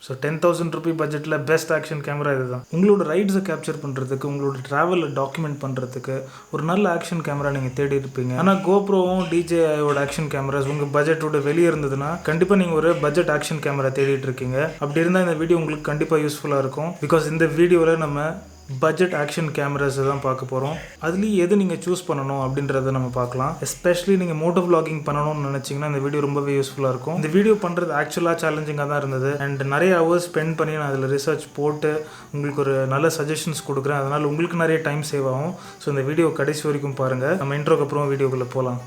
So 10,000 Ruby பட்ஜெட்டில் best action camera இதுதான். உங்களோட ரைட்ஸை கேப்சர் பண்ணுறதுக்கு, உங்களோட ட்ராவலில் டாக்குமெண்ட் பண்ணுறதுக்கு ஒரு நல்ல ஆக்ஷன் கேமரா நீங்கள் தேடி இருப்பீங்க. ஆனால் கோப்ரோவும் DJIயோட ஆக்ஷன் கேமராஸ் உங்கள் பட்ஜெட்டோட வெளியே இருந்ததுன்னா கண்டிப்பாக நீங்கள் ஒரு பட்ஜெட் ஆக்ஷன் கேமரா தேடிட்டு இருக்கீங்க. அப்படி இருந்தால் இந்த வீடியோ உங்களுக்கு கண்டிப்பாக யூஸ்ஃபுல்லாக இருக்கும். பிகாஸ் இந்த வீடியோவில் நம்ம பட்ஜெட் ஆக்ஷன் கேமராஸை தான் பார்க்க போகிறோம். அதுலேயும் எது நீங்கள் சூஸ் பண்ணணும் அப்படின்றத நம்ம பார்க்கலாம். எஸ்பெஷலி நீங்கள் மோட்டோ விளாகிங் பண்ணணும்னு நினச்சிங்கன்னா இந்த வீடியோ ரொம்பவே யூஸ்ஃபுல்லாக இருக்கும். இந்த வீடியோ பண்ணுறது ஆக்சுவலாக சேலஞ்சிங்காக தான் இருந்தது. அண்ட் நிறைய ஹவர்ஸ் ஸ்பெண்ட் பண்ணி நான் அதில் ரிசர்ச் போட்டு உங்களுக்கு ஒரு நல்ல சஜஷன்ஸ் கொடுக்குறேன். அதனால் உங்களுக்கு நிறைய டைம் சேவ் ஆகும். ஸோ இந்த வீடியோ கடைசி வரைக்கும் பாருங்கள். நம்ம இன்ட்ரோக்கு அப்புறம் வீடியோக்குள்ளே போகலாம்.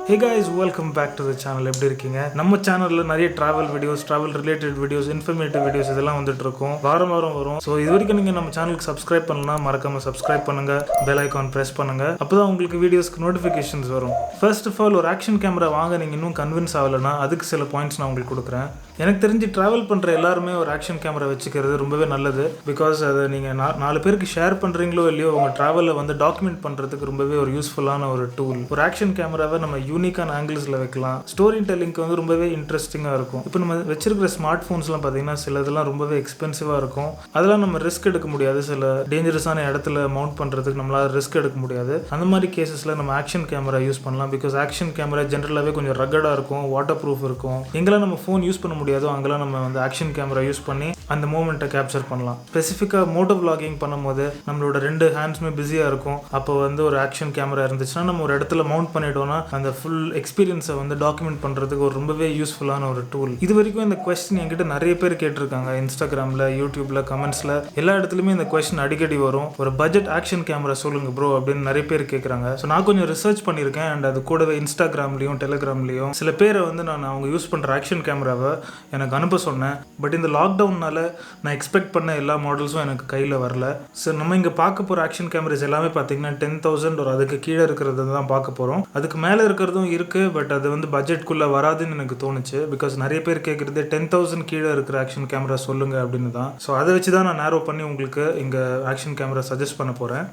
Hey guys, welcome back to the channel. எப்படி இருக்கீங்க? நம்ம சேனலில் நிறைய travel videos, travel related videos, informative videos இதெல்லாம் வந்துட்டு இருக்கும். வாரம் வரும். ஸோ இது வரைக்கும் நீங்கள் நம்ம சேனலுக்கு சப்ஸ்கிரைப் பண்ணலாம், மறக்காம சப்ஸ்கிரைப் பண்ணுங்க, பெல் ஐக்கான் ப்ரெஸ் பண்ணுங்க. அப்போதான் உங்களுக்கு வீடியோஸ்க்கு நோட்டிஃபிகேஷன்ஸ் வரும். ஃபர்ஸ்ட் ஆஃப் ஆல், ஒரு ஆக்ஷன் கேமரா வாங்க நீங்கள் இன்னும் கன்வின்ஸ் ஆகலைன்னா அதுக்கு சில பாயிண்ட்ஸ் நான் உங்களுக்கு கொடுக்குறேன். எனக்கு தெரிஞ்சு ட்ராவல் பண்ணுற எல்லாருமே ஒரு ஆக்ஷன் கேமரா வச்சுக்கிறது ரொம்பவே நல்லது. பிகாஸ் அதை நீங்கள் 4 பேருக்கு ஷேர் பண்ணுறீங்களோ இல்லையோ, உங்கள் ட்ராவலில் வந்து டாக்குமெண்ட் பண்ணுறதுக்கு ரொம்பவே ஒரு யூஸ்ஃபுல்லான ஒரு டூல். ஒரு ஆக்ஷன் கேமராவை நம்ம யூனிக்கான ஆங்கிள்ஸில் வைக்கலாம். ஸ்டோரி டெல்லிங்க்கு வந்து ரொம்பவே இன்ட்ரெஸ்டிங்காக இருக்கும். இப்போ நம்ம வச்சிருக்கிற ஸ்மார்ட் ஃபோன்ஸ்லாம் பார்த்தீங்கன்னா சிலதெல்லாம் ரொம்பவே எக்ஸ்பென்சிவாக இருக்கும். அதெல்லாம் நம்ம ரிஸ்க் எடுக்க முடியாது. சில டேஞ்சரஸான இடத்துல மவுண்ட் பண்ணுறதுக்கு நம்மளால் ரிஸ்க் எடுக்க முடியாது. அந்த மாதிரி கேசஸில் நம்ம ஆக்ஷன் கேமரா யூஸ் பண்ணலாம். பிகாஸ் ஆக்ஷன் கேமரா ஜென்ரலாகவே கொஞ்சம் ரகடாக இருக்கும், வாட்டர் ப்ரூஃப் இருக்கும். எங்கெல்லாம் நம்ம ஃபோன் யூஸ் பண்ண முடியாதோ அங்கெல்லாம் நம்ம வந்து ஆக்ஷன் கேமரா யூஸ் பண்ணி அந்த மூமெண்ட்டை கேப்சர் பண்ணலாம். ஸ்பெசிஃபிக்காக மோட்டோ விளாகிங் பண்ணும்போது நம்மளோட 2 ஹேண்ட்ஸுமே பிஸியாக இருக்கும். அப்போ வந்து ஒரு ஆக்ஷன் கேமரா இருந்துச்சுன்னா நம்ம ஒரு இடத்துல மவுண்ட் பண்ணிட்டோம்னா அந்த ஃபுல் எக்ஸ்பீரியன்ஸை வந்து டாக்குமெண்ட் பண்ணுறதுக்கு ஒரு ரொம்பவே யூஸ்ஃபுல்லான ஒரு டூல். இது வரைக்கும் இந்த கொஸ்டின் என்கிட்ட நிறைய பேர் கேட்டிருக்காங்க. இன்ஸ்டாகிராமில், யூடியூப்பில், கமெண்ட்ஸில் எல்லா இடத்துலையுமே இந்த கொஸ்டின் அடிக்கடி வரும். ஒரு பட்ஜெட் ஆக்ஷன் கேமரா சொல்லுங்க ப்ரோ அப்படின்னு நிறைய பேர் கேட்குறாங்க. ஸோ நான் கொஞ்சம் ரிசர்ச் பண்ணியிருக்கேன். அண்ட் அது கூடவே இன்ஸ்டாகிராம்லேயும் டெலிகிராம்லேயும் சில பேரை வந்து நான் அவங்க யூஸ் பண்ணுற ஆக்ஷன் கேமராவை எனக்கு அனுப்ப சொன்னேன். பட் இந்த லாக்டவுன்னால நான் எக்ஸ்பெக்ட் பண்ண எல்லா மாடல்ஸும் எனக்கு கையில் வரல. ஸோ நம்ம இங்கே பார்க்க போகிற ஆக்ஷன் கேமராஸ் எல்லாமே பார்த்தீங்கன்னா 10,000 ஒரு அதுக்கு கீழே இருக்கிறது தான் பார்க்க போகிறோம். அதுக்கு மேலே இருக்கிறதும் இருக்குது. பட் அது வந்து பட்ஜெட்குள்ளே வராதுன்னு எனக்கு தோணுச்சு. பிகாஸ் நிறைய பேர் கேட்குறது 10,000 கீழே இருக்கிற ஆக்ஷன் கேமரா சொல்லுங்கள் அப்படின்னு தான். ஸோ அதை வச்சு தான் நான் நேரோ பண்ணி உங்களுக்கு இங்கே ஆக்ஷன் கேமரா சஜஸ்ட் பண்ண போகிறேன்.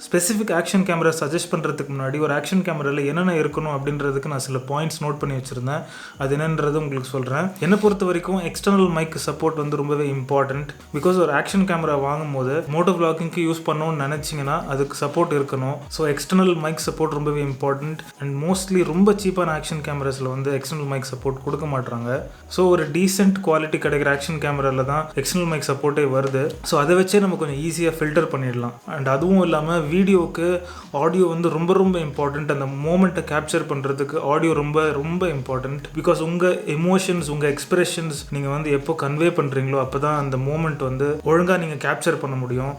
ஸ்பெசிஃபிக் ஆக்ஷன் கேமரா சஜஸ்ட் பண்ணுறதுக்கு முன்னாடி ஒரு ஆக்ஷன் கேமராவில் என்னென்ன இருக்கணும் அப்படின்றதுக்கு நான் சில பாயிண்ட்ஸ் நோட் பண்ணி வச்சுருந்தேன். அது என்னன்றது உங்களுக்கு சொல்கிறேன். என்னை பொறுத்த வரைக்கும் எக்ஸ்டர்னல் மைக் சப்போர்ட் வந்து ரொம்பவே இம்பார்ட்டண்ட். பிகாஸ் ஒரு ஆக்ஷன் கேமரா வாங்கும் போது மோட்டோ விளாகிங்க்கு யூஸ் பண்ணணும்னு நினச்சிங்கன்னா அதுக்கு சப்போர்ட் இருக்கணும். ஸோ எக்ஸ்டர்னல் மைக் சப்போர்ட் ரொம்பவே இம்பார்ட்டண்ட். அண்ட் மோஸ்ட்லி ரொம்ப சீப்பான ஆக்ஷன் கேமராஸில் வந்து எக்ஸ்டர்னல் மைக் சப்போர்ட் கொடுக்க மாட்டாங்க. ஸோ ஒரு டீசென்ட் குவாலிட்டி கிடைக்கிற ஆக்ஷன் கேமராவில் தான் எக்ஸ்டர்னல் மைக் சப்போர்ட்டே வருது. ஸோ அதை வச்சே நம்ம கொஞ்சம் ஈஸியாக ஃபில்டர் பண்ணிடலாம். அண்ட் அதுவும் இல்லாமல் வீடியோவுக்கு ஆடியோ வந்து ரொம்ப இம்பார்ட்டண்ட். அந்த மூமெண்ட்டை கேப்சர் பண்ணுறதுக்கு ஆடியோ ரொம்ப இம்பார்ட்டண்ட். பிகாஸ் உங்கள் எமோஷன்ஸ், உங்கள் எக்ஸ்பிரஷன்ஸ் நீங்கள் வந்து எப்போ கன்வே பண்ணுறீங்களோ அப்போ தான் அந்த மூமெண்ட் வந்து ஒழுங்காக நீங்கள் கேப்சர் பண்ண முடியும்.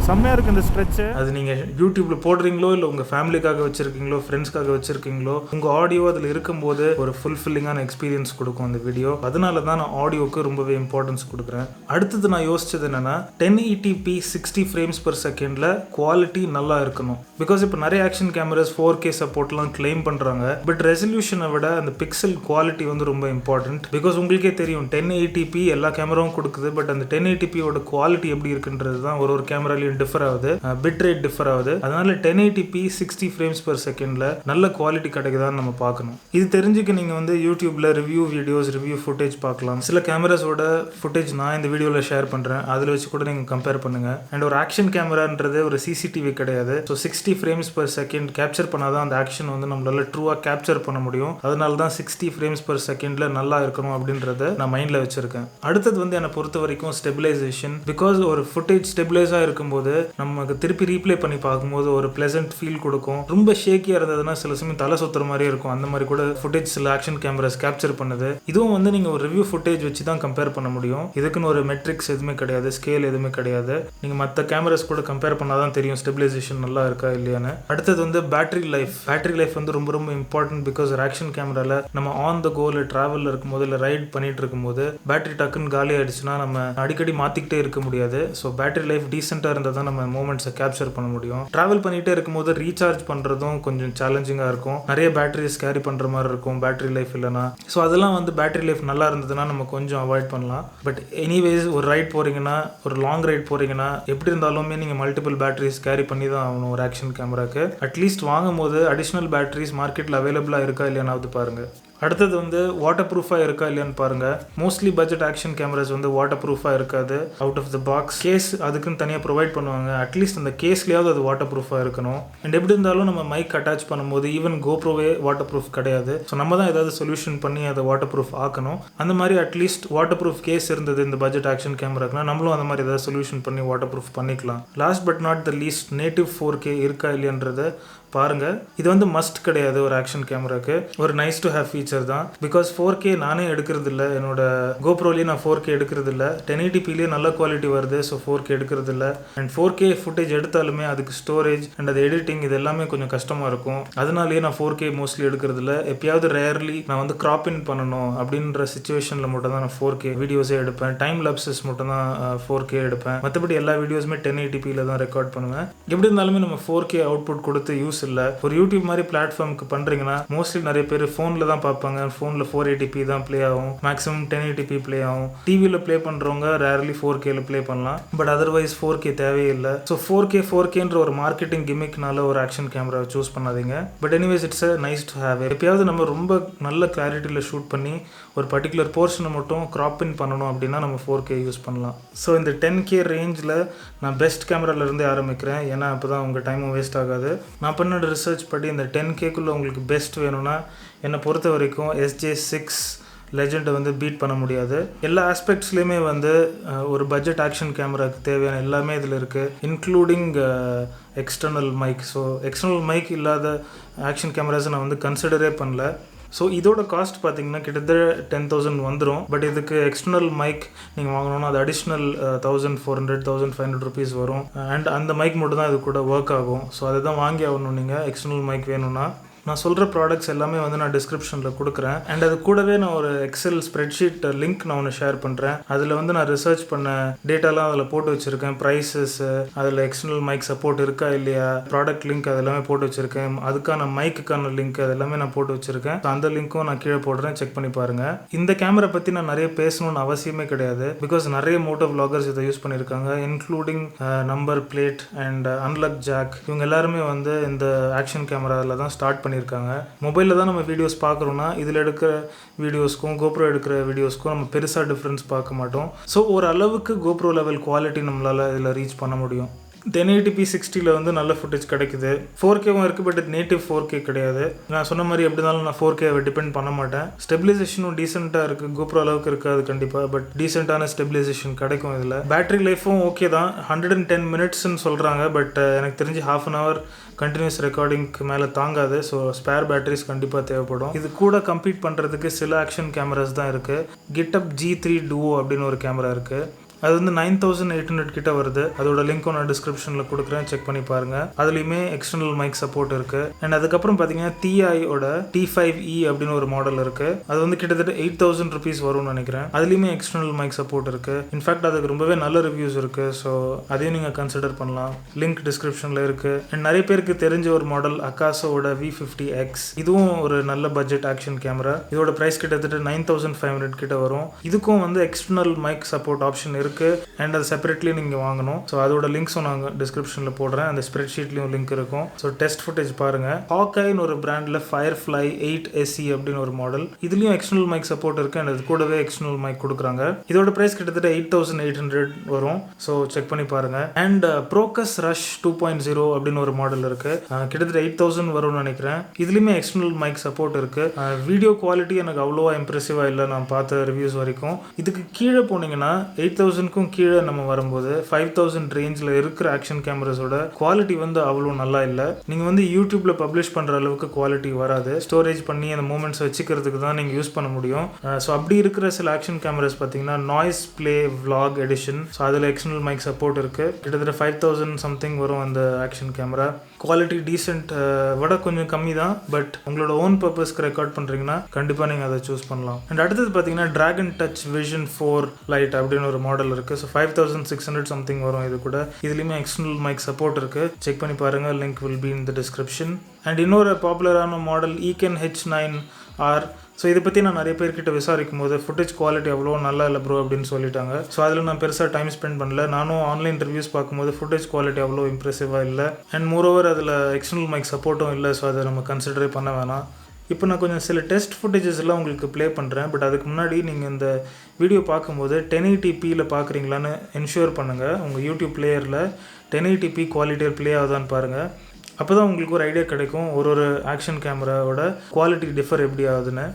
செம்மையாக இருக்குது இந்த ஸ்ட்ரெச்சு. அது நீங்கள் யூடியூப்பில் போடுறீங்களோ இல்லை உங்கள் ஃபேமிலிக்காக வச்சுருக்கீங்களோ, ஃப்ரெண்ட்ஸ்க்காக வச்சுருக்கீங்களோ, உங்கள் ஆடியோ அதில் இருக்கும்போது ஒரு ஃபுல்ஃபில்லிங்கான எக்ஸ்பீரியன்ஸ் கொடுக்கும் அந்த வீடியோ. அதனால தான் நான் ஆடியோவுக்கு ரொம்பவே இம்பார்ட்டன்ஸ் கொடுக்குறேன். அடுத்தது நான் யோசிச்சது என்னென்னா 1080p 60 frames per secondல குவாலிட்டி நல்லா இருக்கணும். பிகாஸ் இப்போ நிறைய ஆக்ஷன் கேமராஸ் 4K சப்போர்ட்லாம் கிளைம் பண்ணுறாங்க. பட் ரெசல்யூஷனை விட அந்த பிக்சல் குவாலிட்டி வந்து ரொம்ப இம்பார்ட்டன்ட். பிகாஸ் உங்களுக்கே தெரியும் 1080p எல்லா கேமராவும் கொடுக்குது. பட் அந்த 1080pயோட குவாலிட்டி எப்படி இருக்குன்றது தான் ஒரு கேமராலையும் டிஃபர் ஆகுது, பிட் ரேட் டிஃபர் ஆகுது. அதனால 1080p 60 frames per secondல நல்ல குவாலிட்டி கிடைக்குதான்னு நம்ம பார்க்கணும். இது தெரிஞ்சுக்க நீங்கள் வந்து யூடியூப்ல ரிவ்யூ வீடியோஸ், ரிவ்யூ ஃபுட்டேஜ் பார்க்கலாம். சில கேமராஸோட ஃபுட்டேஜ் நான் இந்த வீடியோவில் ஷேர் பண்ணுறேன். அதில் வச்சு கூட நீங்கள் கம்பேர் பண்ணுங்க. அண்ட் ஒரு ஆக்ஷன் கேமரான்றது ஒரு சிசிடிவி கிடையாது. So 60 frames per second capture பண்ணாதான் அந்த ஆக்ஷன் வந்து நம்மளால ட்ரூவாக கேப்சர் பண்ண முடியும். அதனால தான் 60 frames per secondல நல்லா இருக்கணும் அப்படின்றத நான் மைண்டில் வச்சிருக்கேன். அடுத்தது வந்து என்னை பொறுத்த வரைக்கும் ஸ்டெபிலைசேஷன். பிகாஸ் ஒரு ஃபுட்டேஜ் ஸ்டெபிலைஸாக இருக்கும்போது நமக்கு திருப்பி ரீப்ளே பண்ணி பார்க்கும்போது ஒரு பிளசன்ட் ஃபீல் கொடுக்கும். ரொம்ப ஷேக்கியாக இருந்ததுன்னா சில சமயம் தலை சுத்துற மாதிரியே இருக்கும். அந்த மாதிரி கூட ஃபுட்டேஜ் சில ஆக்ஷன் கேமராஸ் கேப்சர் பண்ணுது. இதுவும் வந்து நீங்கள் ஒரு ரிவ்யூ ஃபுட்டேஜ் வச்சு தான் கம்பேர் பண்ண முடியும். இதுக்குன்னு ஒரு மெட்ரிக்ஸ் எதுவுமே கிடையாது, ஸ்கேல் எதுவுமே கிடையாது. நீங்கள் மற்ற கேமராஸ் கூட கம்பேர் பண்ணால் தான் தெரியும் ஸ்டெபிலைசேஷன் நல்லா இருக்கா இல்லையான்னு. அடுத்தது வந்து பேட்டரி லைஃப் வந்து ரொம்ப இம்பார்ட்டன்ட். பிகாஸ் ஒரு ஆக்ஷன் கேமராவில் நம்ம ஆன் த கோல ட்ராவலில் இருக்கும்போது இல்லை ரைட் பண்ணிட்டு இருக்கும்போது பேட்டரி டக்குன்னு காலி ஆயிடுச்சுன்னா நம்ம அடிக்கடி மாற்றிக்கிட்டே இருக்க முடியாது. ஸோ பேட்டரி லைஃப் டீசெண்டாக இருந்தால் இருந்தால் தான் நம்ம மூமெண்ட்ஸை கேப்சர் பண்ண முடியும். ட்ராவல் பண்ணிகிட்டே இருக்கும்போது ரீசார்ஜ் பண்ணுறதும் கொஞ்சம் சேலஞ்சிங்காக இருக்கும். நிறைய பேட்டரிஸ் கேரி பண்ணுற மாதிரி இருக்கும் பேட்டரி லைஃப் இல்லைனா. ஸோ அதெல்லாம் வந்து பேட்டரி லைஃப் நல்லா இருந்ததுன்னா நம்ம கொஞ்சம் அவாய்ட் பண்ணலாம். பட் எனிவேஸ் ஒரு ரைட் போகிறீங்கன்னா, ஒரு லாங் ரைட் போகிறீங்கன்னா எப்படி இருந்தாலுமே நீங்கள் மல்டிபிள் பேட்டரிஸ் கேரி பண்ணி தான் ஆகணும் ஒரு ஆக்ஷன் கேமராக்கு. அட்லீஸ்ட் வாங்கும் போது அடிஷ்னல் பேட்டரிஸ் மார்க்கெட்டில் அவைலபிளாக இருக்கா இல்லையானாவது பாருங்கள். அடுத்தது வந்து வாட்டர் ப்ரூஃபாக இருக்கா இல்லையான்னு பாருங்கள். மோஸ்ட்லி பட்ஜெட் ஆக்ஷன் கேமராஸ் வந்து வாட்டர் ப்ரூஃபாக இருக்காது. Out of the box case அதுக்குன்னு தனியாக ப்ரொவைட் பண்ணுவாங்க. அட்லீஸ்ட் அந்த கேஸ்லேயாவது அது வாட்டர் ப்ரூஃபாக இருக்கணும். அண்ட் எப்படி இருந்தாலும் நம்ம மைக் அட்டாச் பண்ணும்போது ஈவன் கோப்ரோவே வாட்டர் ப்ரூஃப் கிடையாது. ஸோ நம்ம தான் ஏதாவது சொல்யூஷன் பண்ணி அதை வாட்டர் ப்ரூஃப் ஆக்கணும். அந்த மாதிரி அட்லீஸ்ட் வாட்டர் ப்ரூஃப் கேஸ் இருந்தது இந்த பட்ஜெட் ஆக்ஷன் கேமராக்குனா நம்மளும் அந்த மாதிரி ஏதாவது சொல்யூஷன் பண்ணி வாட்டர் ப்ரூஃப் பண்ணிக்கலாம். Last but not the least native 4K இருக்கா இல்லையன்றதை பாருங்க. இது வந்து மஸ்ட் கிடையாது ஒரு ஆக்ஷன் கேமராக்கு, ஒரு நைஸ் டு ஹேவ் ஃபீச்சர் தான். பிகாஸ் 4K நானே எடுக்கிறது இல்லை, என்னோட கோப்ரோலேயே நான் 4K எடுக்கிறது இல்லை. 1080pலேயே நல்ல குவாலிட்டி வருது. ஸோ 4K எடுக்கிறது இல்லை. அண்ட் 4K ஃபுட்டேஜ் எடுத்தாலுமே அதுக்கு ஸ்டோரேஜ் அண்ட் அது எடிட்டிங் இது எல்லாமே கொஞ்சம் கஷ்டமாக இருக்கும். அதனாலேயே நான் 4K மோஸ்ட்லி எடுக்கிறது இல்லை. எப்பயாவது ரேர்லி நான் வந்து கிராப் இன் பண்ணணும் அப்படின்ற சுச்சுவேஷனில் மட்டும் தான் நான் 4K வீடியோஸே எடுப்பேன். டைம் லாப்சஸ் மட்டும் தான் 4K எடுப்பேன். மற்றபடி எல்லா வீடியோஸுமே 1080pல தான் ரெக்கார்ட் பண்ணுவேன். எப்படி இருந்தாலுமே நம்ம 4K அவுட்புட் கொடுத்து யூஸ் இல்லை. ஒரு யூடியூப் மாதிரி பிளாட்ஃபார்முக்கு பண்ணுறீங்கன்னா மோஸ்ட்லி நிறைய பேர் ஃபோனில் தான் பார்ப்பாங்க. ஃபோனில் 480p தான் ப்ளே ஆகும், மேக்ஸிமம் 1080p ப்ளே ஆகும். டிவியில் ப்ளே பண்ணுறவங்க ரேர்லி 4Kல ப்ளே பண்ணலாம். பட் அதர்வைஸ் 4K தேவையில்லை. ஸோ 4Kன்ற ஒரு மார்க்கெட்டிங் கிமிக்னால ஒரு ஆக்ஷன் கேமரா சூஸ் பண்ணாதீங்க. But anyways it's a nice to have. எப்பயாவது நம்ம ரொம்ப நல்ல கிளாரிட்டியில் ஷூட் பண்ணி ஒரு பர்டிகுலர் போர்ஷனை மட்டும் கிராப் இன் பண்ணணும் அப்படின்னா நம்ம 4K யூஸ் பண்ணலாம். ஸோ இந்த 10K ரேஞ்சில் நான் பெஸ்ட் கேமராலேருந்தே ஆரம்பிக்கிறேன். ஏன்னா அப்போ தான் உங்கள் டைமும் வேஸ்ட் ஆகாது. நான் பண்ண ரிசர்ச் படி இந்த 10Kக்குள்ளே உங்களுக்கு பெஸ்ட் வேணும்னா என்னை பொறுத்த வரைக்கும் SJ6 லெஜெண்டை வந்து பீட் பண்ண முடியாது. எல்லா ஆஸ்பெக்ட்ஸ்லேயுமே வந்து ஒரு பட்ஜெட் ஆக்ஷன் கேமராவுக்கு தேவையான எல்லாமே இதில் இருக்குது, including external mic. So external mic இல்லாத ஆக்ஷன் கேமராஸை நான் வந்து கன்சிடரே பண்ணல. ஸோ இதோட காஸ்ட் பார்த்தீங்கன்னா கிட்டத்தட்ட 10,000 வந்துடும். பட் இதுக்கு எக்ஸ்டர்னல் மைக் நீங்கள் வாங்கணுன்னா அது அடிஷ்னல் 1,400 1,500 ருபீஸ் வரும். அண்ட் அந்த மைக் மட்டும் தான் இது கூட ஒர்க் ஆகும். ஸோ அதை தான் வாங்கி ஆகணும் நீங்கள் எக்ஸ்டர்னல் மைக் வேணும்னா. நான் சொல்கிற ப்ராடக்ட்ஸ் எல்லாமே வந்து நான் டிஸ்கிரிப்ஷனில் கொடுக்குறேன். அண்ட் அது கூடவே நான் ஒரு எக்ஸல் ஸ்ப்ரெட்ஷீட் லிங்க் நான் ஒன்று ஷேர் பண்ணுறேன். அதில் வந்து நான் ரிசர்ச் பண்ண டேட்டாலாம் அதில் போட்டு வச்சுருக்கேன். ப்ரைஸஸ், அதில் எக்ஸ்டர்னல் மைக் சப்போர்ட் இருக்கா இல்லையா, ப்ராடக்ட் லிங்க் அதெல்லாமே போட்டு வச்சுருக்கேன். அதுக்கான மைக்குக்கான லிங்க் அதெல்லாமே நான் போட்டு வச்சுருக்கேன். அந்த லிங்க்கும் நான் கீழே போடுறேன், செக் பண்ணி பாருங்கள். இந்த கேமரா பற்றி நான் நிறைய பேசணும்னு அவசியமே கிடையாது. பிகாஸ் நிறைய மோட்டோ விளாகர்ஸ் இதை யூஸ் பண்ணியிருக்காங்க, including number plate and unlock jack. இவங்க எல்லாருமே வந்து இந்த ஆக்ஷன் கேமராவில் தான் ஸ்டார்ட் பண்ணியிருக்காங்க. மொபைலில் தான் நம்ம வீடியோஸ் பார்க்குறோன்னா இதில் எடுக்கிற வீடியோஸ்க்கும் கோப்ரோ எடுக்கிற வீடியோஸ்க்கும் நம்ம பெருசாக டிஃப்ரென்ஸ் பார்க்க மாட்டோம். ஸோ ஒரு அளவுக்கு கோப்ரோ லெவல் குவாலிட்டி நம்மளால் இதில் ரீச் பண்ண முடியும். 1080p 60ல் வந்து நல்ல ஃபுட்டேஜ் கிடைக்குது. 4Kவும் இருக்குது, பட் நேட்டிவ் 4K கிடையாது. நான் சொன்ன மாதிரி எப்படி இருந்தாலும் நான் 4Kவை டிபெண்ட் பண்ண மாட்டேன். ஸ்டெபிலைசேஷனும் டீசெண்டாக இருக்குது. கோப்ரோ அளவுக்கு இருக்காது கண்டிப்பாக, பட் டீசெண்டான ஸ்டெபிலைசேஷன் கிடைக்கும் இதில். பேட்டரி லைஃபும் ஓகே தான், 110 மினிட்ஸ்ன்னு சொல்கிறாங்க. பட் எனக்கு தெரிஞ்சு ½ an hour கண்டினியூஸ் ரெக்கார்டிங்க்கு மேலே தாங்காது. ஸோ ஸ்பேர் பேட்டரிஸ் கண்டிப்பாக தேவைப்படும். இது கூட கம்பீட் பண்ணுறதுக்கு சில ஆக்ஷன் கேமராஸ் தான் இருக்குது. GitHub G3 Duo அப்படின்னு ஒரு கேமரா இருக்குது. அது வந்து 9,800 கிட்ட வருது. அதோட லிங்க்கும் நான் டிஸ்கிரிப்ஷனில் கொடுக்குறேன், செக் பண்ணி பாருங்கள். அதுலேயுமே எக்ஸ்டர்னல் மைக் சப்போர்ட் இருக்குது. அண்ட் அதுக்கப்புறம் பார்த்தீங்கன்னா TIயோட T5e அப்படின்னு ஒரு மாடல் இருக்குது. அது வந்து கிட்டத்தட்ட 8,000 ருபீஸ் வரும்னு நினைக்கிறேன். அதுலேயுமே எக்ஸ்டர்னல் மைக் சப்போர்ட் இருக்குது. இன்ஃபேக்ட் அதுக்கு ரொம்பவே நல்ல ரிவ்யூஸ் இருக்குது. ஸோ அதையும் நீங்கள் கன்சிடர் பண்ணலாம். லிங்க் டிஸ்கிரிப்ஷனில் இருக்குது. அண்ட் நிறைய பேருக்கு தெரிஞ்ச ஒரு மாடல் அகாசோட V50X. இதுவும் ஒரு நல்ல பட்ஜெட் ஆக்ஷன் கேமரா. இதோட ப்ரைஸ் கிட்டத்தட்ட 9,500 கிட்ட வரும். இதுக்கும் வந்து எக்ஸ்டர்னல் மைக் சப்போர்ட் ஆப்ஷன் இருக்குது. அண்ட் அது செப்பரேட்லி நீங்கள் வாங்கணும். ஸோ அதோட லிங்க்ஸும் நாங்கள் டிஸ்கிரிப்ஷனில் போடுறேன். அந்த ஸ்ப்ரெட்ஷீட்லேயும் லிங்க் இருக்கும். ஸோ டெஸ்ட் ஃபுட்டேஜ் பாருங்கள். ஹாக்கைன்னு ஒரு பிராண்டில் Firefly 8 SE அப்படின்னு ஒரு மாடல். இதுலேயும் எக்ஸ்டர்னல் மைக் சப்போர்ட் இருக்குது. அண்ட் அது கூடவே எக்ஸ்டர்னல் மைக் கொடுக்குறாங்க. இதோட ப்ரைஸ் கிட்டத்தட்ட 8,800 வரும். ஸோ செக் பண்ணி பாருங்கள். அண்ட் ப்ரோக்கஸ் ரஷ் 2.0 அப்படின்னு ஒரு மாடல் இருக்குது. கிட்டத்தட்ட 8,000 வரும்னு நினைக்கிறேன். இதுலேயுமே எக்ஸ்டர்னல் மைக் சப்போர்ட் இருக்குது. வீடியோ குவாலிட்டி எனக்கு அவ்வளோவா இம்ப்ரெசிவாக இல்லை நான் பார்த்த ரிவ்யூஸ் வரைக்கும். இதுக்கு கீழே போனீங்கன்னா 8,000 கீழே நம்ம வரும்போது 5,000 ரேஞ்சில் இருக்கிற ஆக்ஷன் கேமராஸோட குவாலிட்டி வந்து அவ்வளோ நல்லா இல்லை. நீங்கள் வந்து யூடியூப்ல பப்ளிஷ் பண்ணுற அளவுக்கு குவாலிட்டி வராது. ஸ்டோரேஜ் பண்ணி அந்த மூமெண்ட்ஸ் வச்சுக்கிறதுக்கு தான் நீங்கள் யூஸ் பண்ண முடியும். ஸோ அப்படி இருக்கிற சில ஆக்ஷன் கேமராஸ் பார்த்தீங்கன்னா noise play vlog edition. So அதில் எக்ஸ்டர்னல் மைக் சப்போர்ட் இருக்குது. கிட்டத்தட்ட 5,000 சம்திங் வரும் அந்த ஆக்ஷன் கேமரா. குவாலிட்டி டீசென்ட் விட கொஞ்சம் கம்மி தான். பட் உங்களோட ஓன் பர்பஸ்க்கு ரெக்கார்ட் பண்ணுறீங்கன்னா கண்டிப்பாக நீங்கள் அதை சூஸ் பண்ணலாம். அண்ட் அடுத்தது பார்த்தீங்கன்னா ட்ராகன் டச் விஷன் 4 லைட் அப்படின்னு ஒரு மாடல் இருக்குது. ஸோ 5600 சம்திங் வரும். இது கூட இதுலேயுமே எக்ஸ்டர்னல் மைக் சப்போர்ட் இருக்குது. செக் பண்ணி பாருங்கள். Link will be in the description. And இன்னொரு பாப்புலரான மாடல் ஈகன் H9R. ஸோ இதை பற்றி நான் நிறைய பேர்கிட்ட விசாரிக்கும் போது ஃபுட்டேஜ் குவாலிட்டி அவ்வளோ நல்லா இல்லை ப்ரோ அப்படின்னு சொல்லிட்டாங்க. ஸோ அதில் நான் பெருசாக டைம் ஸ்பெண்ட் பண்ணல. நானும் ஆன்லைன் ரிவ்யூஸ் பார்க்கும்போது ஃபுட்டேஜ் குவாலிட்டி அவ்வளோ இம்ப்ரெசிவாக இல்லை. அண்ட் மோரோவர் அதில் எக்ஸ்டர்னல் மைக் சப்போர்ட்டும் இல்லை. ஸோ அதை நம்ம கன்சிடரே பண்ண வேணாம். இப்போ நான் கொஞ்சம் சில டெஸ்ட் ஃபுட்டேஜஸ் எல்லாம் உங்களுக்கு ப்ளே பண்ணுறேன். பட் அதுக்கு முன்னாடி நீங்கள் இந்த வீடியோ பார்க்கும்போது 1080pயில் பார்க்குறீங்களான்னு என்ஷூர் பண்ணுங்கள். உங்கள் யூடியூப் பிளேயரில் 1080p குவாலிட்டியில் ப்ளே ஆகுதான்னு பாருங்கள். அப்போ தான் உங்களுக்கு ஒரு ஐடியா கிடைக்கும் ஒரு ஆக்ஷன் கேமராவோட குவாலிட்டி டிஃபர் எப்படி ஆகுதுன்னு.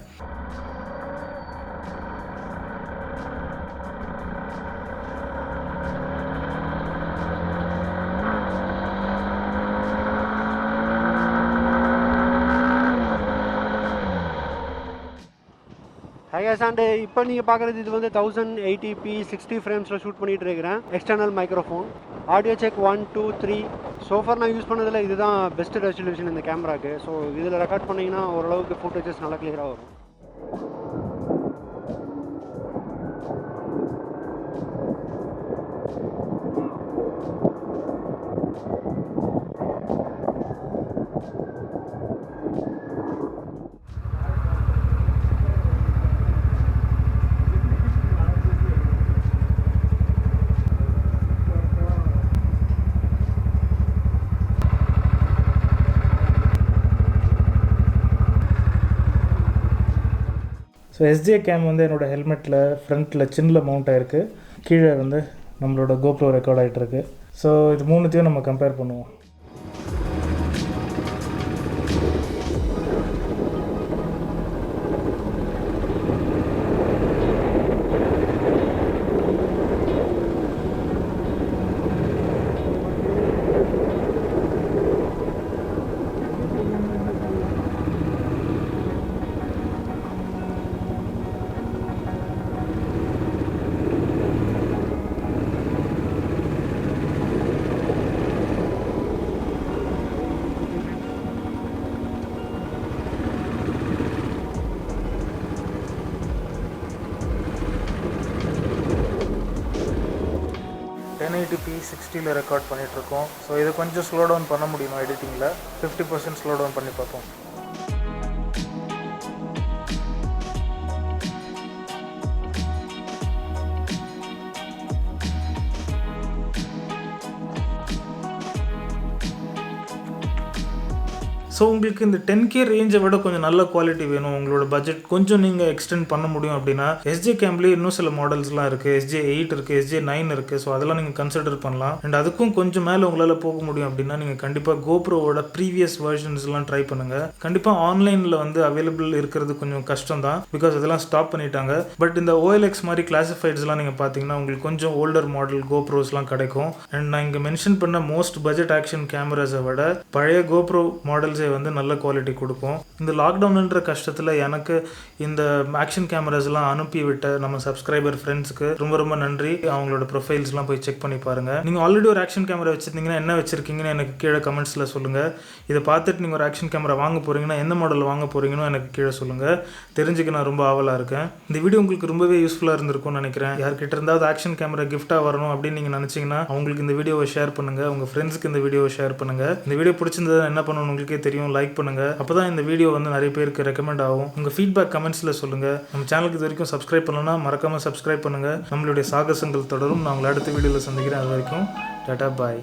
அண்ட் இப்போ நீங்கள் பார்க்குறது இது வந்து 1080p 60 ஃப்ரேம்ஸில் ஷூட் பண்ணிகிட்டு இருக்கிறேன். External microphone, audio check 1 2 3. So far நான் யூஸ் பண்ணதில் இதுதான் பெஸ்ட் ரெசல்யூஷன் இந்த கேமராக்கு. ஸோ இதில் ரெக்கார்ட் பண்ணிங்கன்னா ஓரளவுக்கு ஃபுட்டேஜஸ் நல்லா கிளியராக வரும். ஸோ எஸ்ஜே கேம் வந்து என்னோடய ஹெல்மெட்டில் ஃப்ரண்ட்டில் சின்னில் மவுண்ட் ஆகிருக்கு. கீழே வந்து நம்மளோட GoPro ரெக்கார்ட் ஆகிட்டுருக்கு. ஸோ இது மூணுத்தையும் நம்ம கம்பேர் பண்ணுவோம். p 60ல் ரெக்கார்ட் பண்ணிகிட்ருக்கோம். ஸோ இதை கொஞ்சம் ஸ்லோ டவுன் பண்ண முடியுமா எடிட்டிங்கில்? 50% ஸ்லோ டவுன் பண்ணி பார்ப்போம். ஸோ உங்களுக்கு இந்த 10K ரேஞ்சை விட கொஞ்சம் நல்ல குவாலிட்டி வேணும், உங்களோட பட்ஜெட் கொஞ்சம் நீங்கள் எக்ஸ்டெண்ட் பண்ண முடியும் அப்படின்னா எஸ்ஜே கேம்லேயே இன்னும் சில மாடல்ஸ்லாம் இருக்குது. SJ8 இருக்குது, SJ9 இருக்குது. ஸோ அதெல்லாம் நீங்கள் கன்சிடர் பண்ணலாம். அண்ட் அதுக்கும் கொஞ்சம் மேலே உங்களால் போக முடியும் அப்படின்னா நீங்கள் கண்டிப்பாக GoProவோட ப்ரீவியஸ் வெர்ஷன்ஸ்லாம் ட்ரை பண்ணுங்கள். கண்டிப்பாக ஆன்லைனில் வந்து அவைலபிள் இருக்கிறது கொஞ்சம் கஷ்டம் தான், பிகாஸ் அதெல்லாம் ஸ்டாப் பண்ணிட்டாங்க. பட் இந்த OLX மாதிரி கிளாசிஃபைட்ஸ்லாம் நீங்கள் பார்த்தீங்கன்னா உங்களுக்கு கொஞ்சம் ஓல்டர் மாடல் GoProஸ்லாம் கிடைக்கும். அண்ட் நான் இங்கே மென்ஷன் பண்ண மோஸ்ட் பட்ஜெட் ஆக்ஷன் கேமராஸை விட பழைய GoPro மாடல்ஸே வந்து நல்ல குவாலிட்டி கொடுக்கும். இந்த லாக்டவுன்ன்ற கஷ்டத்தில் எனக்கு இந்த ஆக்ஷன் கேமராஸ்லாம் அனுப்பி விட்ட நம்ம சப்ஸ்கிரைபர் ஃப்ரெண்ட்ஸ்க்கு ரொம்ப ரொம்ப நன்றி. அவங்களோட ப்ரொஃபைல்ஸ்லாம் போய் செக் பண்ணி பாருங்கள். நீங்கள் ஆல்ரெடி ஒரு ஆக்ஷன் கேமரா வச்சுருந்தீங்கன்னா என்ன வச்சுருக்கீங்கன்னு எனக்கு கீழே கமெண்ட்ஸில் சொல்லுங்கள். இதை பார்த்துட்டு நீங்கள் ஒரு ஆக்ஷன் கேமரா வாங்க போகிறீங்கன்னா எந்த மாடல் வாங்க போகிறீங்கன்னு எனக்கு கீழே சொல்லுங்கள். தெரிஞ்சுக்க நான் ரொம்ப ஆவலாக இருக்கேன். இந்த வீடியோ உங்களுக்கு ரொம்பவே யூஸ்ஃபுல்லாக இருந்திருக்கும்னு நினைக்கிறேன். யார்கிட்ட இருந்தாவது ஆக்ஷன் கேமரா கிஃப்ட்டாக வரணும் அப்படின்னு நீங்கள் நினச்சிங்கன்னா அவங்களுக்கு இந்த வீடியோவை ஷேர் பண்ணுங்கள். உங்கள் ஃப்ரெண்ட்ஸுக்கு இந்த வீடியோவை ஷேர் பண்ணுங்கள். இந்த வீடியோ பிடிச்சிருந்தது என்ன பண்ணணும் உங்களுக்கே தெரியும். லைக் பண்ணுங்க. அப்பதான் இந்த வீடியோ வந்து நிறைய பேருக்கு ரெக்கமெண்ட் ஆகும். உங்க ஃபீட்பேக் கமெண்ட்ஸ்ல சொல்லுங்க. நம்ம சேனலுக்கு இது வரைக்கும் சப்ஸ்கிரைப் பண்ணலனா மறக்காம சப்ஸ்கிரைப் பண்ணுங்க. நம்மளுடைய சாகசங்கள் தொடரும். நான் உங்களை அடுத்த வீடியோல சந்திக்கிறேன். அது வரைக்கும் டாடா பாய்.